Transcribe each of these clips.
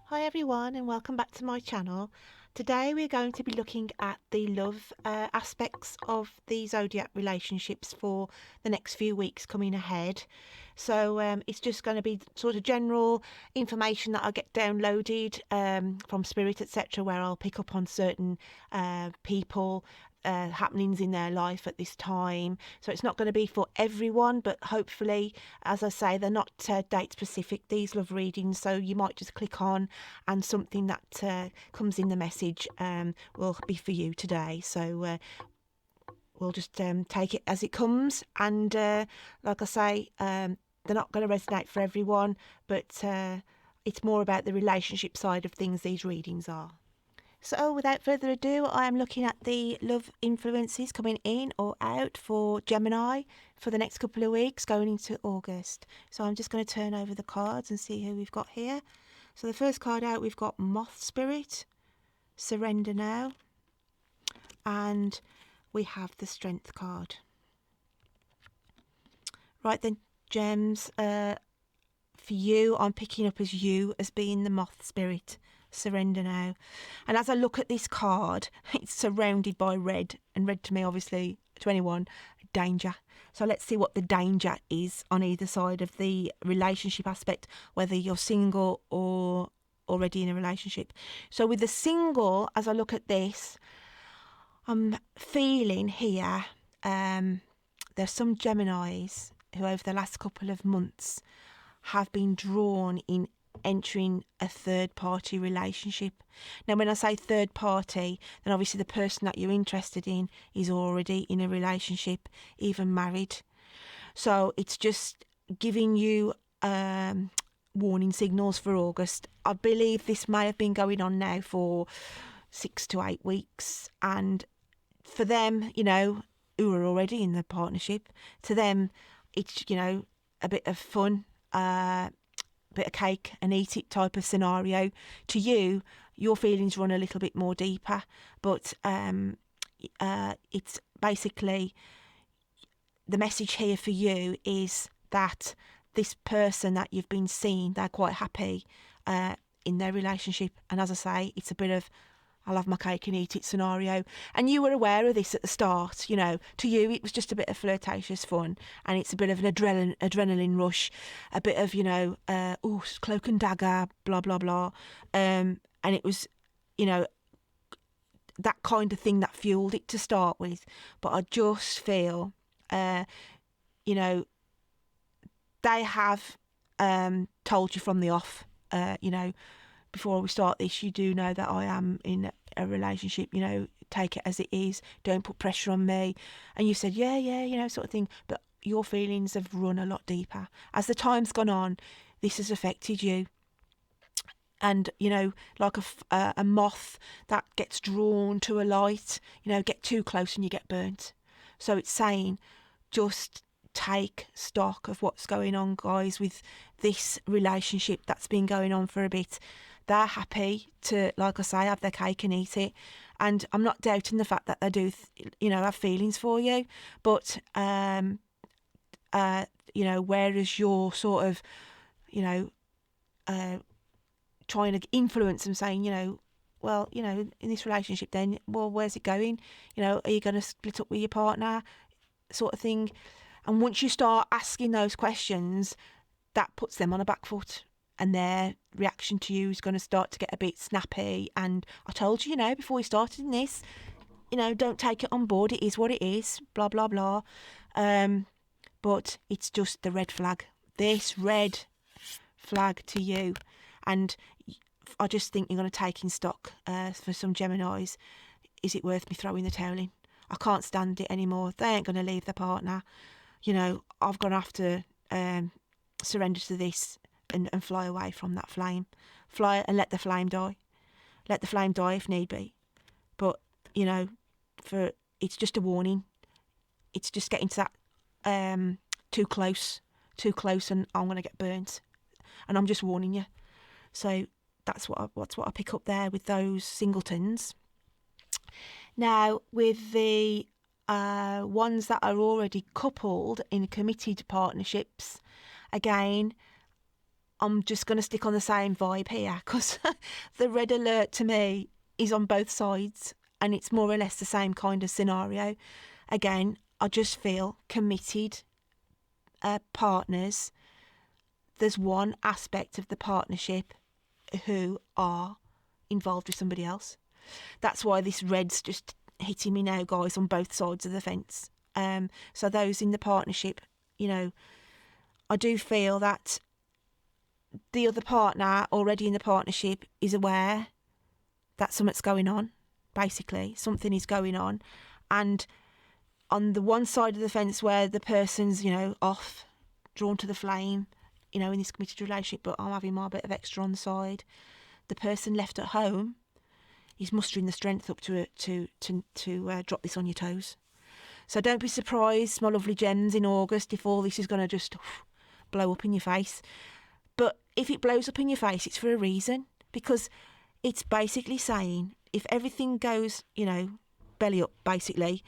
Hi everyone and welcome back to my channel. Today we're going to be looking at the love aspects of the zodiac relationships for the next few weeks coming ahead. So it's just going to be sort of general information that I get downloaded from Spirit, etc., where I'll pick up on certain people, happenings in their life at this time. So it's not going to be for everyone, but hopefully, as I say, they're not date specific, these love readings, so you might just click on and something that comes in the message will be for you today. So we'll just take it as it comes, and like I say, they're not going to resonate for everyone, but it's more about the relationship side of things these readings are. So without further ado, I am looking at the love influences coming in or out for Gemini for the next couple of weeks going into August. So I'm just going to turn over the cards and see who we've got here. So the first card out, we've got Moth Spirit, Surrender Now, and we have the Strength card. Right then, Gems, for you, I'm picking up as you as being the Moth Spirit. Surrender now. And as I look at this card, it's surrounded by red, and red to me, obviously, to anyone, danger. So let's see what the danger is on either side of the relationship aspect, whether you're single or already in a relationship. So with the single, as I look at this, I'm feeling here there's some Geminis who over the last couple of months have been drawn in entering a third party relationship. Now when I say third party, then obviously the person that you're interested in is already in a relationship, even married. So it's just giving you warning signals for August. I believe this may have been going on now for 6 to 8 weeks, and for them, you know, who are already in the partnership, to them it's, you know, a bit of fun, bit of cake and eat it type of scenario. To you, your feelings run a little bit more deeper, but it's basically the message here for you is that this person that you've been seeing, they're quite happy in their relationship, and as I say, it's a bit of I'll have my cake and eat it scenario. And you were aware of this at the start, you know. To you, it was just a bit of flirtatious fun, and it's a bit of an adrenaline rush, a bit of, you know, cloak and dagger, blah, blah, blah. And it was, you know, that kind of thing that fueled it to start with. But I just feel, you know, they have told you from the off, you know, before we start this, you do know that I am in a relationship, you know, take it as it is, don't put pressure on me. And you said, yeah, you know, sort of thing. But your feelings have run a lot deeper. As the time's gone on, this has affected you. And, you know, like a moth that gets drawn to a light, you know, get too close and you get burnt. So it's saying, just take stock of what's going on, guys, with this relationship that's been going on for a bit. They're happy to, like I say, have their cake and eat it. And I'm not doubting the fact that they do, you know, have feelings for you. But, you know, whereas you're sort of, you know, trying to influence them, saying, you know, well, you know, in this relationship then, well, where's it going? You know, are you going to split up with your partner? Sort of thing. And once you start asking those questions, that puts them on a back foot, and their reaction to you is going to start to get a bit snappy. And I told you, you know, before we started in this, you know, don't take it on board. It is what it is, blah, blah, blah. But it's just the red flag. This red flag to you. And I just think you're going to take in stock for some Geminis. Is it worth me throwing the towel in? I can't stand it anymore. They ain't going to leave their partner. You know, I've got to have to surrender to this and fly away from that flame. Fly and let the flame die. Let the flame die if need be. But, you know, it's just a warning. It's just getting to that too close, and I'm going to get burnt. And I'm just warning you. So that's what I pick up there with those singletons. Now, with the ones that are already coupled in committed partnerships, again, I'm just going to stick on the same vibe here, because the red alert to me is on both sides, and it's more or less the same kind of scenario. Again, I just feel committed partners, there's one aspect of the partnership who are involved with somebody else. That's why this red's just hitting me now, guys, on both sides of the fence. So those in the partnership, you know, I do feel that the other partner already in the partnership is aware that something's going on. Basically, something is going on. And on the one side of the fence where the person's, you know, off, drawn to the flame, you know, in this committed relationship, but I'm having my bit of extra on the side, the person left at home is mustering the strength up to drop this on your toes. So don't be surprised, my lovely gems, in August if all this is going to just blow up in your face. But if it blows up in your face, it's for a reason, because it's basically saying if everything goes, you know, belly up, basically,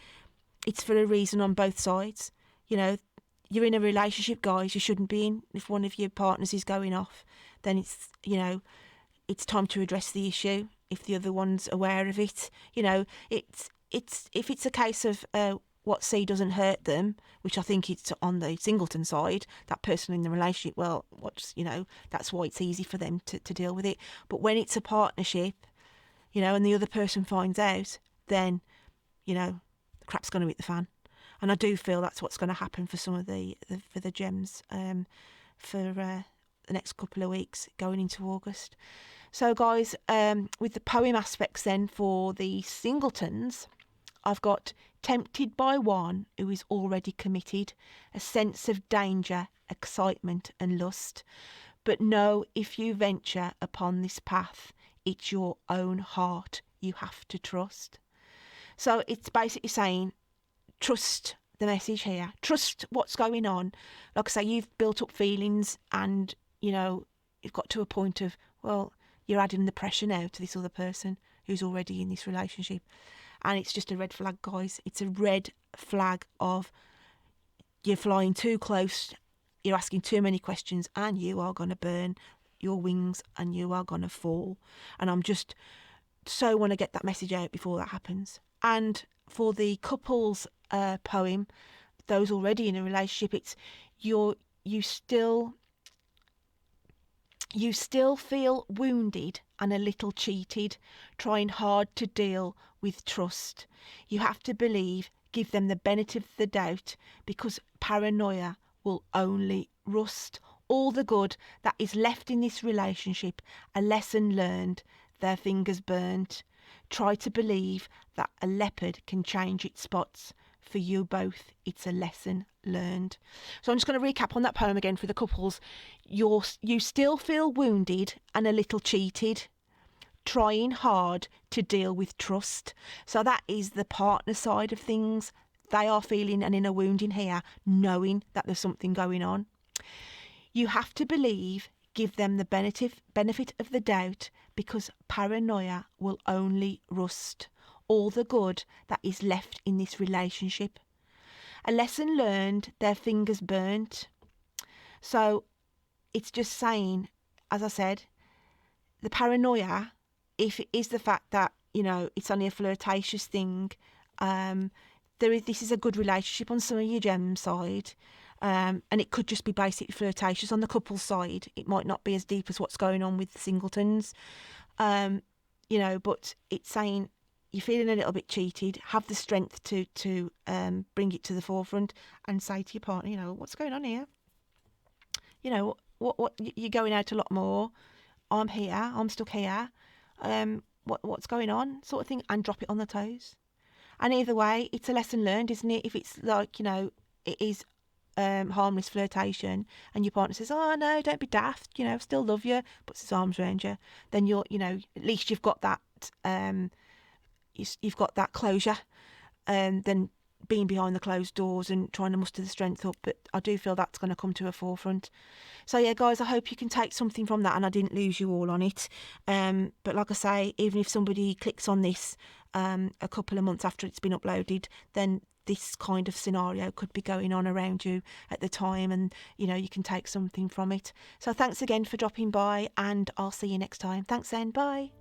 it's for a reason on both sides. You know, you're in a relationship, guys, you shouldn't be in. If one of your partners is going off, then it's, you know, it's time to address the issue if the other one's aware of it. You know, it's if it's a case of what see doesn't hurt them, which I think it's on the singleton side, that person in the relationship, well, what's, you know, that's why it's easy for them to deal with it. But when it's a partnership, you know, and the other person finds out, then, you know, the crap's going to hit the fan. And I do feel that's what's going to happen for some of the gems for the next couple of weeks going into August. So, guys, with the poem aspects then for the singletons, I've got tempted by one who is already committed, a sense of danger, excitement and lust. But know if you venture upon this path, it's your own heart you have to trust. So it's basically saying, trust the message here. Trust what's going on. Like I say, you've built up feelings and, you know, you've got to a point of, well, you're adding the pressure now to this other person who's already in this relationship. And it's just a red flag, guys. It's a red flag of you're flying too close, you're asking too many questions, and you are going to burn your wings and you are going to fall. And I'm just so want to get that message out before that happens. And for the couples poem, those already in a relationship, it's you still feel wounded and a little cheated, trying hard to deal with trust. You have to believe, give them the benefit of the doubt, because paranoia will only rust all the good that is left in this relationship. A lesson learned, their fingers burnt. Try to believe that a leopard can change its spots. For you both, it's a lesson learned. So I'm just going to recap on that poem again for the couples. You still feel wounded and a little cheated, trying hard to deal with trust. So that is the partner side of things. They are feeling an inner wound in here, knowing that there's something going on. You have to believe, give them the benefit of the doubt, because paranoia will only rust all the good that is left in this relationship. A lesson learned, their fingers burnt. So it's just saying, as I said, the paranoia, if it is the fact that, you know, it's only a flirtatious thing, this is a good relationship on some of your gem side, and it could just be basically flirtatious on the couple side. It might not be as deep as what's going on with the singletons, you know, but it's saying you're feeling a little bit cheated, have the strength to bring it to the forefront and say to your partner, you know, what's going on here? You know, what you're going out a lot more. I'm here, I'm stuck here. What's going on, sort of thing, and drop it on the toes. And either way, it's a lesson learned, isn't it? If it's like, you know, it is harmless flirtation, and your partner says, "Oh no, don't be daft, you know, still love you," puts his arms around you, then you're, you know, at least you've got that. You've got that closure, than being behind the closed doors and trying to muster the strength up. But I do feel that's going to come to a forefront. So yeah, guys, I hope you can take something from that, and I didn't lose you all on it. But like I say, even if somebody clicks on this a couple of months after it's been uploaded, then this kind of scenario could be going on around you at the time, and you can take something from it. So thanks again for dropping by, and I'll see you next time. Thanks then, bye.